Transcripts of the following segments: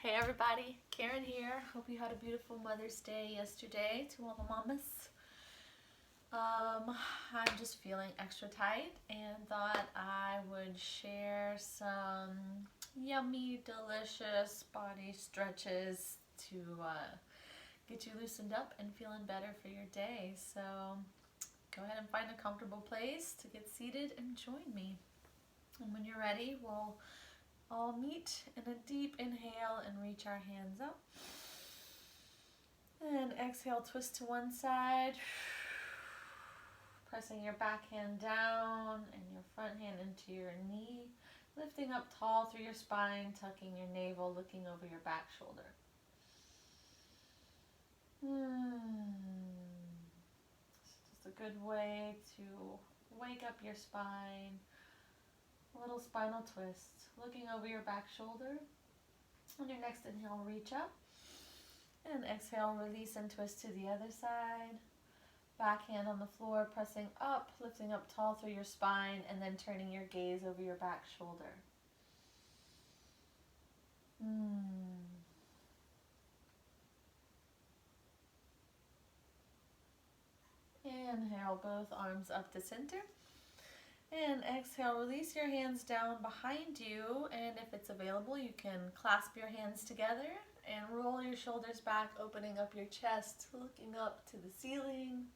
Hey everybody, Karen here. Hope you had a beautiful Mother's Day yesterday to all the mamas. I'm just feeling extra tight and thought I would share some yummy, delicious body stretches to get you loosened up and feeling better for your day. So go ahead and find a comfortable place to get seated and join me. And when you're ready, we'll all meet in a deep inhale and reach our hands up. And exhale, twist to one side. Pressing your back hand down and your front hand into your knee. Lifting up tall through your spine, tucking your navel, looking over your back shoulder. It's just a good way to wake up your spine. A little spinal twist. Looking over your back shoulder. On your next inhale, reach up. And exhale, release and twist to the other side. Back hand on the floor, pressing up, lifting up tall through your spine, and then turning your gaze over your back shoulder. Inhale, both arms up to center. And exhale, release your hands down behind you, and if it's available, you can clasp your hands together and roll your shoulders back, opening up your chest, looking up to the ceiling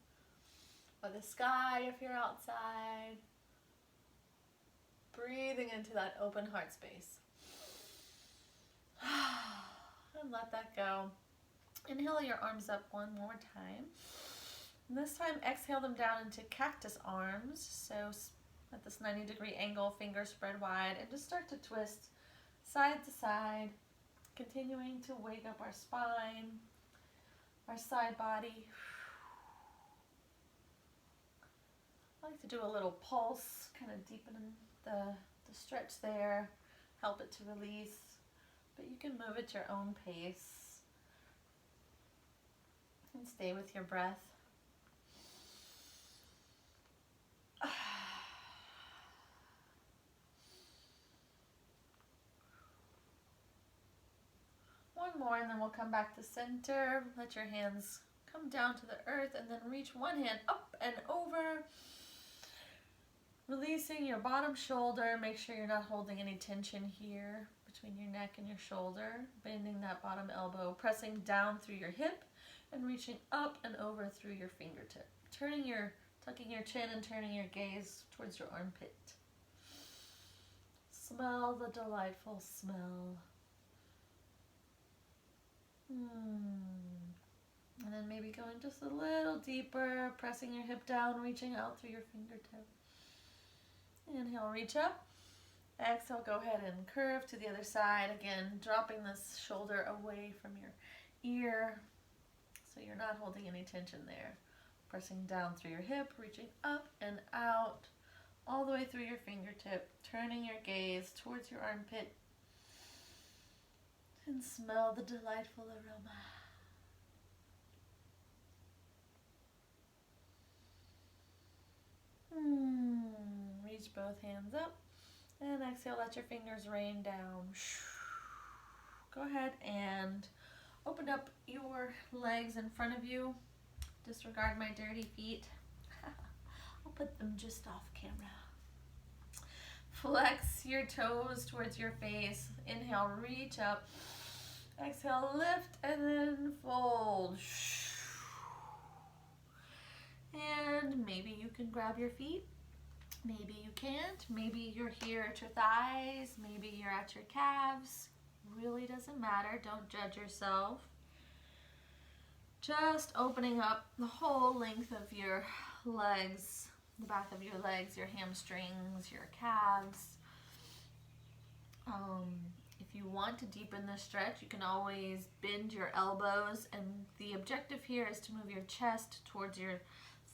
or the sky if you're outside. Breathing into that open heart space. And let that go. Inhale your arms up one more time. And this time, exhale them down into Cactus Arms. So at this 90-degree angle, fingers spread wide, and just start to twist side to side, continuing to wake up our spine, our side body. I like to do a little pulse, kind of deepen the stretch there, help it to release, but you can move at your own pace and stay with your breath. One more, and then we'll come back to center. Let your hands come down to the earth, and then reach one hand up and over. Releasing your bottom shoulder. Make sure you're not holding any tension here between your neck and your shoulder. Bending that bottom elbow, pressing down through your hip, and reaching up and over through your fingertip. Tucking your chin and turning your gaze towards your armpit. Smell the delightful smell. And then maybe going just a little deeper, pressing your hip down, reaching out through your fingertip. Inhale, reach up. Exhale, go ahead and curve to the other side. Again, dropping this shoulder away from your ear so you're not holding any tension there. Pressing down through your hip, reaching up and out, all the way through your fingertip, turning your gaze towards your armpit. And smell the delightful aroma. Reach both hands up. And exhale, let your fingers rain down. Go ahead and open up your legs in front of you. Disregard my dirty feet. I'll put them just off camera. Flex your toes towards your face. Inhale, reach up. Exhale, lift, and then fold. And maybe you can grab your feet. Maybe you can't. Maybe you're here at your thighs. Maybe you're at your calves. Really doesn't matter. Don't judge yourself. Just opening up the whole length of your legs, the back of your legs, your hamstrings, your calves. If you want to deepen the stretch, you can always bend your elbows, and the objective here is to move your chest towards your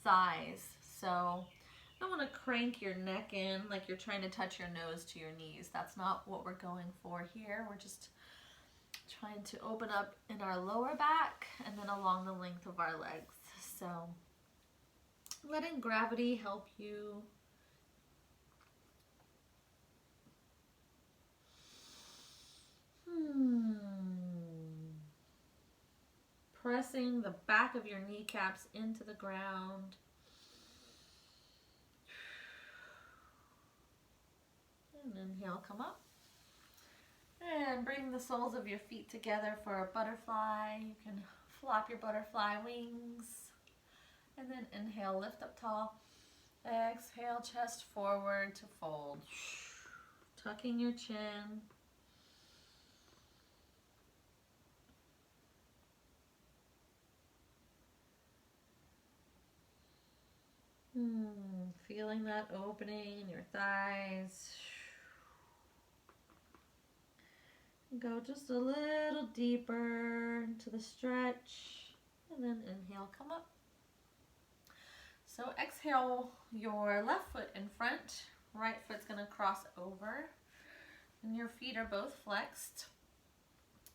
thighs. So you don't want to crank your neck in like you're trying to touch your nose to your knees. That's not what we're going for here. We're just trying to open up in our lower back and then along the length of our legs. So letting gravity help you. pressing the back of your kneecaps into the ground. And inhale, come up. And bring the soles of your feet together for a butterfly. You can flop your butterfly wings. And then inhale, lift up tall. Exhale, chest forward to fold. Tucking your chin. Feeling that opening in your thighs. Go just a little deeper into the stretch. And then inhale, come up. So exhale your left foot in front. Right foot's going to cross over. And your feet are both flexed.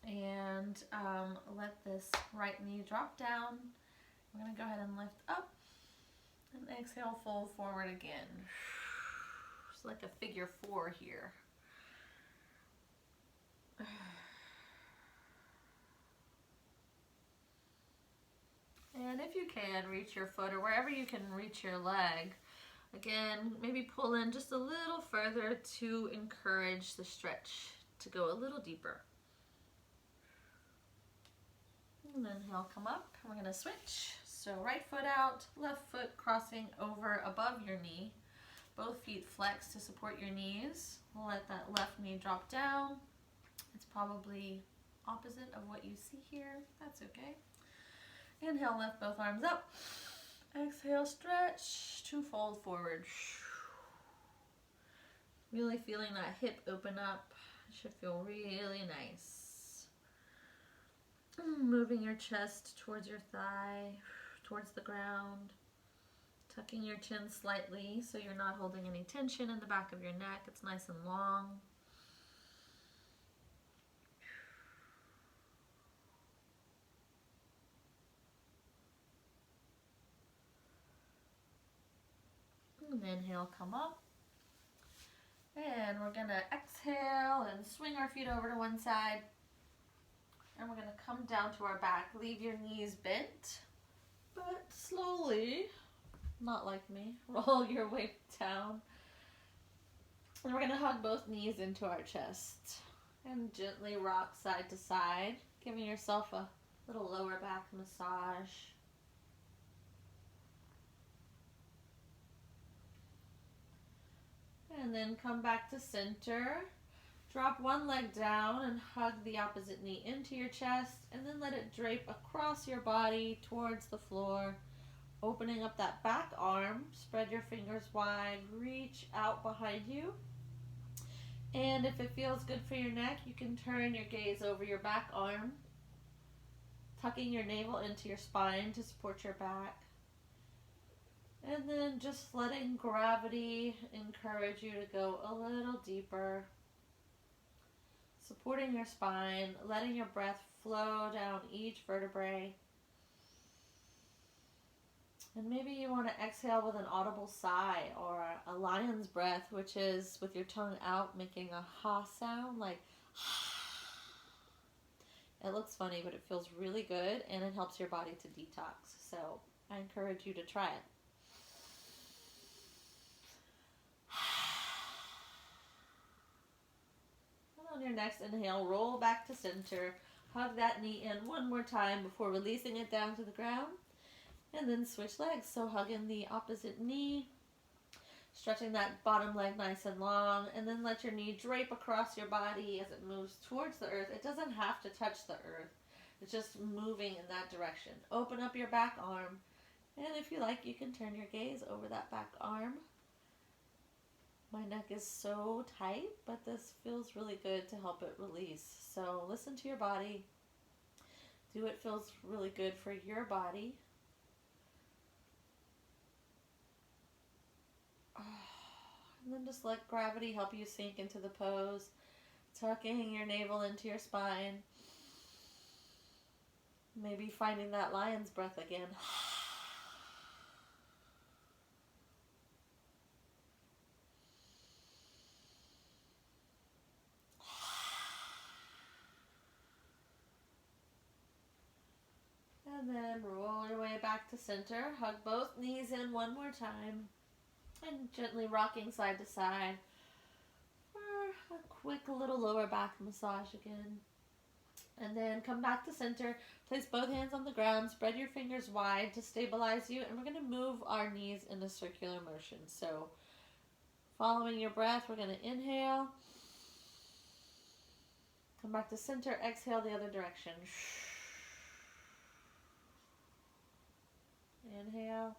And let this right knee drop down. We're going to go ahead and lift up. And exhale, fold forward again. It's like a figure 4 here. And if you can, reach your foot or wherever you can reach your leg. Again, maybe pull in just a little further to encourage the stretch to go a little deeper. And then inhale, come up. We're going to switch. So right foot out, left foot crossing over above your knee. Both feet flex to support your knees. Let that left knee drop down. It's probably opposite of what you see here. That's okay. Inhale, lift both arms up. Exhale, stretch to fold forward. Really feeling that hip open up. It should feel really nice. Moving your chest towards your thigh, towards the ground. Tucking your chin slightly so you're not holding any tension in the back of your neck. It's nice and long. And inhale, come up. And we're going to exhale and swing our feet over to one side. And we're going to come down to our back. Leave your knees bent, but slowly, not like me, roll your weight down. And we're going to hug both knees into our chest. And gently rock side to side, giving yourself a little lower back massage. And then come back to center. Drop one leg down and hug the opposite knee into your chest, and then let it drape across your body towards the floor, opening up that back arm. Spread your fingers wide, reach out behind you. And if it feels good for your neck, you can turn your gaze over your back arm, tucking your navel into your spine to support your back. And then just letting gravity encourage you to go a little deeper. Supporting your spine, letting your breath flow down each vertebrae. And maybe you want to exhale with an audible sigh or a lion's breath, which is with your tongue out, making a ha sound, like It looks funny, but it feels really good, and it helps your body to detox. So I encourage you to try it. On your next inhale, roll back to center. Hug that knee in one more time before releasing it down to the ground. And then switch legs. So hugging the opposite knee. Stretching that bottom leg nice and long. And then let your knee drape across your body as it moves towards the earth. It doesn't have to touch the earth. It's just moving in that direction. Open up your back arm. And if you like, you can turn your gaze over that back arm. My neck is so tight, but this feels really good to help it release. So listen to your body. Do what feels really good for your body. And then just let gravity help you sink into the pose. Tucking your navel into your spine. Maybe finding that lion's breath again. And then roll your way back to center. Hug both knees in one more time. And gently rocking side to side for a quick little lower back massage again. And then come back to center. Place both hands on the ground. Spread your fingers wide to stabilize you. And we're going to move our knees in a circular motion. So following your breath, we're going to inhale. Come back to center. Exhale the other direction. Inhale.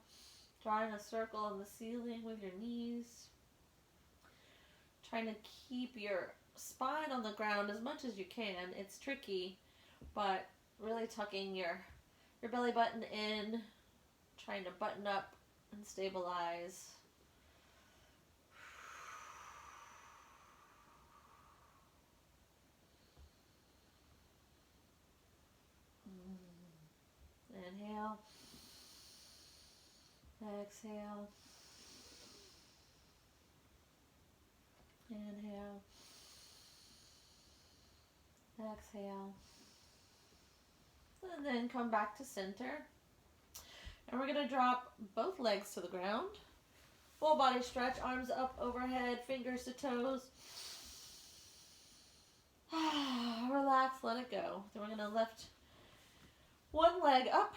Drawing a circle on the ceiling with your knees. Trying to keep your spine on the ground as much as you can. It's tricky, but really tucking your belly button in. Trying to button up and stabilize. Inhale. Exhale. Inhale. Exhale. And then come back to center. And we're going to drop both legs to the ground. Full body stretch, arms up overhead, fingers to toes. Relax, let it go. Then we're going to lift one leg up.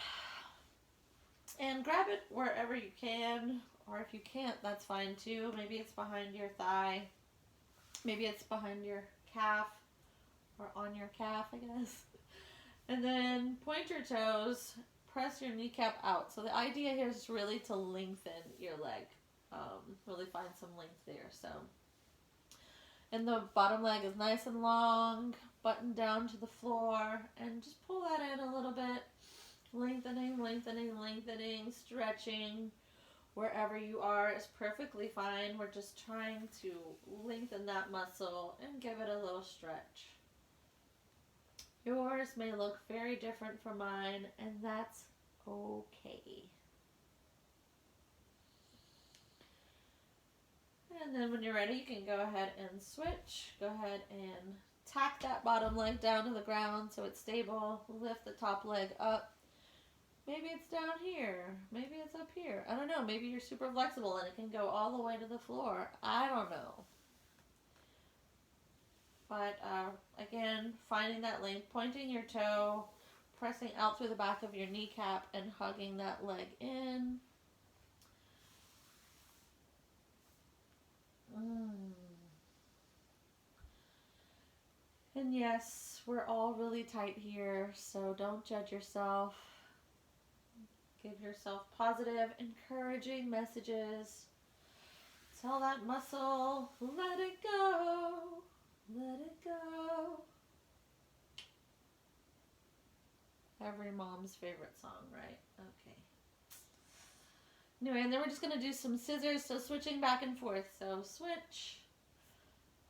And grab it wherever you can, or if you can't, that's fine too. Maybe it's behind your thigh, maybe it's behind your calf, or on your calf, I guess. And then point your toes, press your kneecap out. So the idea here is really to lengthen your leg, really find some length there. So, and the bottom leg is nice and long, buttoned down to the floor, and just pull that in a little bit. Lengthening, lengthening, lengthening, stretching. Wherever you are is perfectly fine. We're just trying to lengthen that muscle and give it a little stretch. Yours may look very different from mine, and that's okay. And then when you're ready, you can go ahead and switch. Go ahead and tack that bottom leg down to the ground so it's stable. Lift the top leg up. Maybe it's down here. Maybe it's up here. I don't know. Maybe you're super flexible and it can go all the way to the floor. I don't know. But again, finding that length, pointing your toe, pressing out through the back of your kneecap and hugging that leg in. And yes, we're all really tight here, so don't judge yourself. Give yourself positive, encouraging messages. Tell that muscle, let it go, let it go. Every mom's favorite song, right? Okay. Anyway, and then we're just going to do some scissors, so switching back and forth. So switch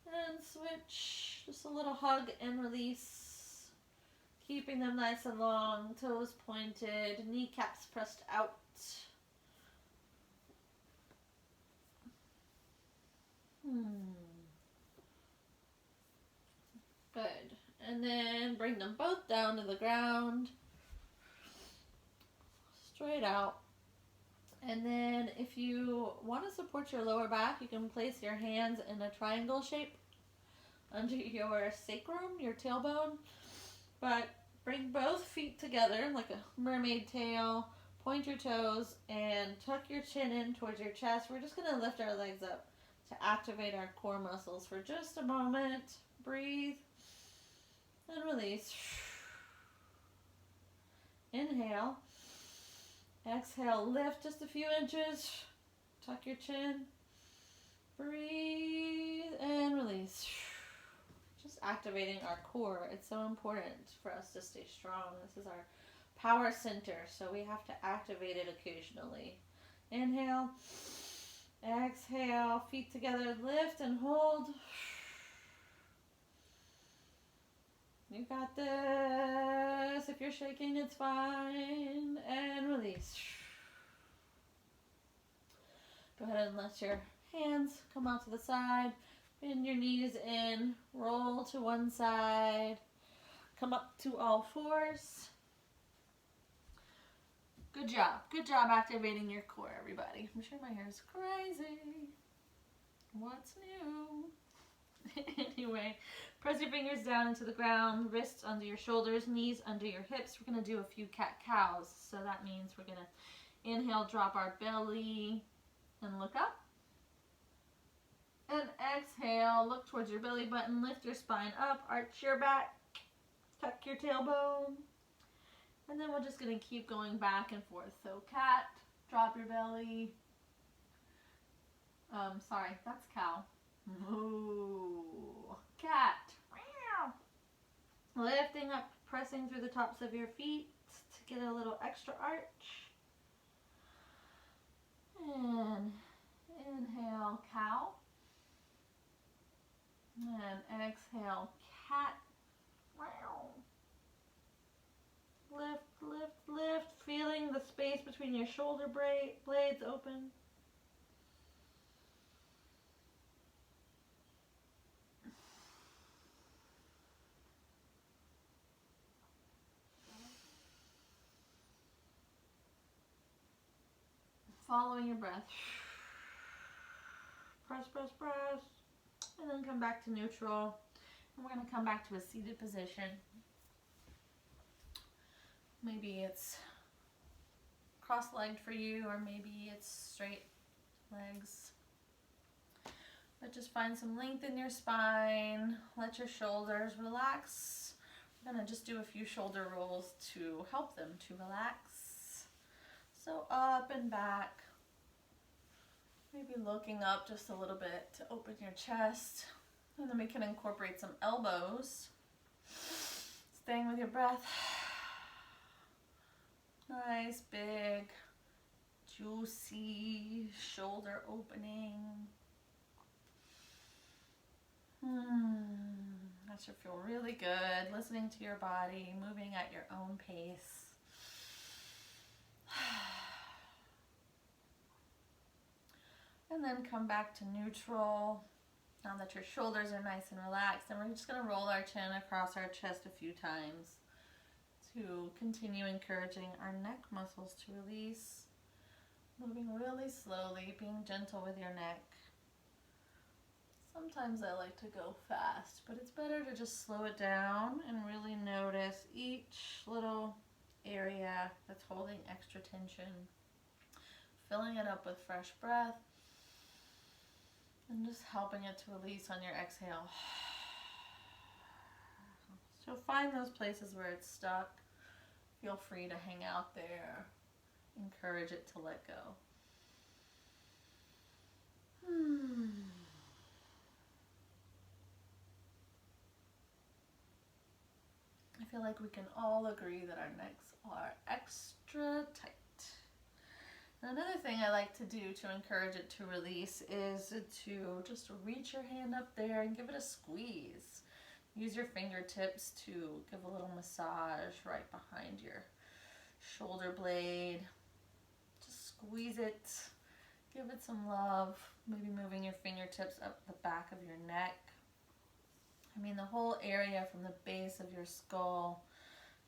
and switch. Just a little hug and release. Keeping them nice and long, toes pointed, kneecaps pressed out. Good. And then bring them both down to the ground. Straight out. And then if you want to support your lower back, you can place your hands in a triangle shape under your sacrum, your tailbone. But bring both feet together like a mermaid tail. Point your toes and tuck your chin in towards your chest. We're just going to lift our legs up to activate our core muscles for just a moment. Breathe and release. Inhale. Exhale, lift just a few inches. Tuck your chin. Breathe and release. Just activating our core. It's so important for us to stay strong. This is our power center, so we have to activate it occasionally. Inhale. Exhale. Feet together. Lift and hold. You got this. If you're shaking, it's fine. And release. Go ahead and let your hands come out to the side. Bend your knees in. Roll to one side. Come up to all fours. Good job. Good job activating your core, everybody. I'm sure my hair is crazy. What's new? Anyway, press your fingers down into the ground, wrists under your shoulders, knees under your hips. We're going to do a few cat-cows. So that means we're going to inhale, drop our belly, and look up. And exhale, look towards your belly button, lift your spine up, arch your back, tuck your tailbone. And then we're just going to keep going back and forth. So cat, drop your belly. Sorry, that's cow. Moo. Cat. Lifting up, pressing through the tops of your feet to get a little extra arch. And inhale, cow. And exhale, cat. Lift, lift, lift, feeling the space between your shoulder blades open. Following your breath. Press, press, press. And then come back to neutral. And we're going to come back to a seated position. Maybe it's cross-legged for you, or maybe it's straight legs. But just find some length in your spine. Let your shoulders relax. We're going to just do a few shoulder rolls to help them to relax. So up and back. Maybe looking up just a little bit to open your chest. And then we can incorporate some elbows. Staying with your breath. Nice, big, juicy shoulder opening. That should feel really good. Listening to your body, moving at your own pace. And then come back to neutral. Now that your shoulders are nice and relaxed, and we're just going to roll our chin across our chest a few times to continue encouraging our neck muscles to release. Moving really slowly, being gentle with your neck. Sometimes I like to go fast, but it's better to just slow it down and really notice each little area that's holding extra tension. Filling it up with fresh breath. And just helping it to release on your exhale. So find those places where it's stuck. Feel free to hang out there. Encourage it to let go. I feel like we can all agree that our necks are extra tight. Another thing I like to do to encourage it to release is to just reach your hand up there and give it a squeeze. Use your fingertips to give a little massage right behind your shoulder blade. Just squeeze it, give it some love, maybe moving your fingertips up the back of your neck. I mean, the whole area from the base of your skull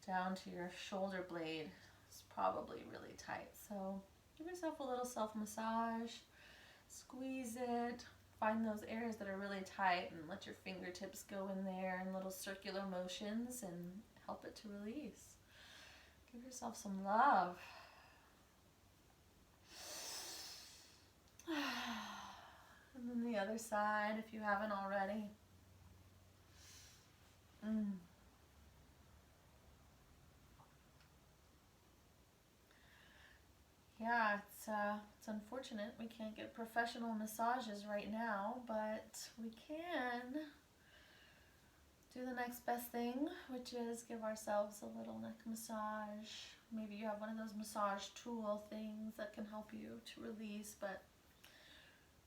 down to your shoulder blade is probably really tight. So give yourself a little self-massage, squeeze it, find those areas that are really tight and let your fingertips go in there in little circular motions and help it to release. Give yourself some love. And then the other side, if you haven't already. Yeah, it's unfortunate we can't get professional massages right now, but we can do the next best thing, which is give ourselves a little neck massage. Maybe you have one of those massage tool things that can help you to release, but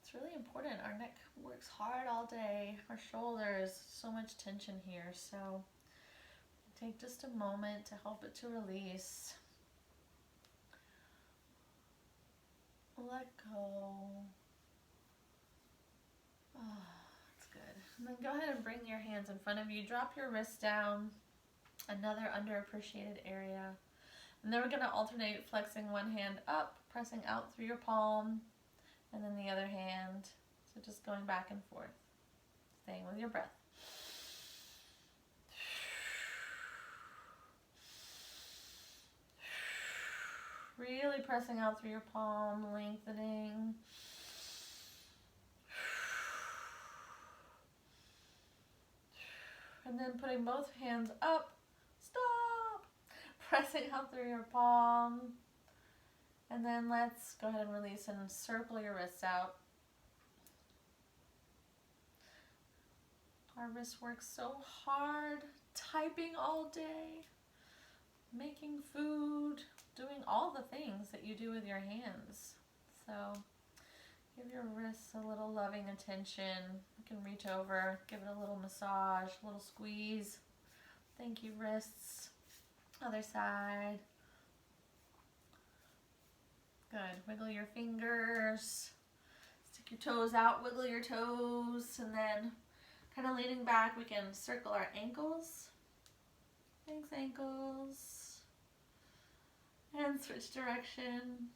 it's really important. Our neck works hard all day, our shoulders, so much tension here, so take just a moment to help it to release. Let go. Oh, that's good. And then go ahead and bring your hands in front of you. Drop your wrists down. Another underappreciated area. And then we're going to alternate flexing one hand up, pressing out through your palm, and then the other hand. So just going back and forth, staying with your breath. Really pressing out through your palm, lengthening. And then putting both hands up. Stop! Pressing out through your palm. And then let's go ahead and release and circle your wrists out. Our wrists work so hard, typing all day, making food, doing all the things that you do with your hands. So give your wrists a little loving attention. You can reach over, give it a little massage, a little squeeze. Thank you, wrists. Other side. Good. Wiggle your fingers. Stick your toes out, wiggle your toes, and then kind of leaning back, we can circle our ankles. Thanks, ankles. And switch direction.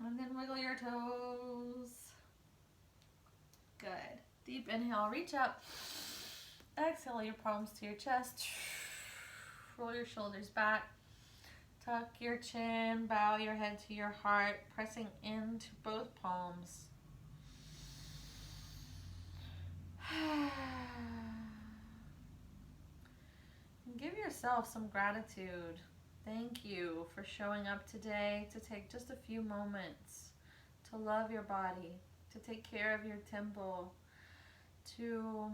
And then wiggle your toes. Good. Deep inhale, reach up. Exhale your palms to your chest. Roll your shoulders back. Tuck your chin, bow your head to your heart, pressing into both palms. Give yourself some gratitude. Thank you for showing up today to take just a few moments to love your body, to take care of your temple, to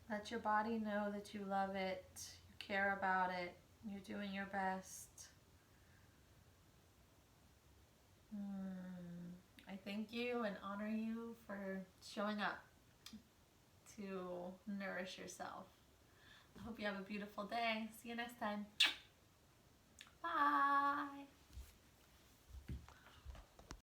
let your body know that you love it, you care about it, you're doing your best. I thank you and honor you for showing up to nourish yourself. I hope you have a beautiful day. See you next time. Bye.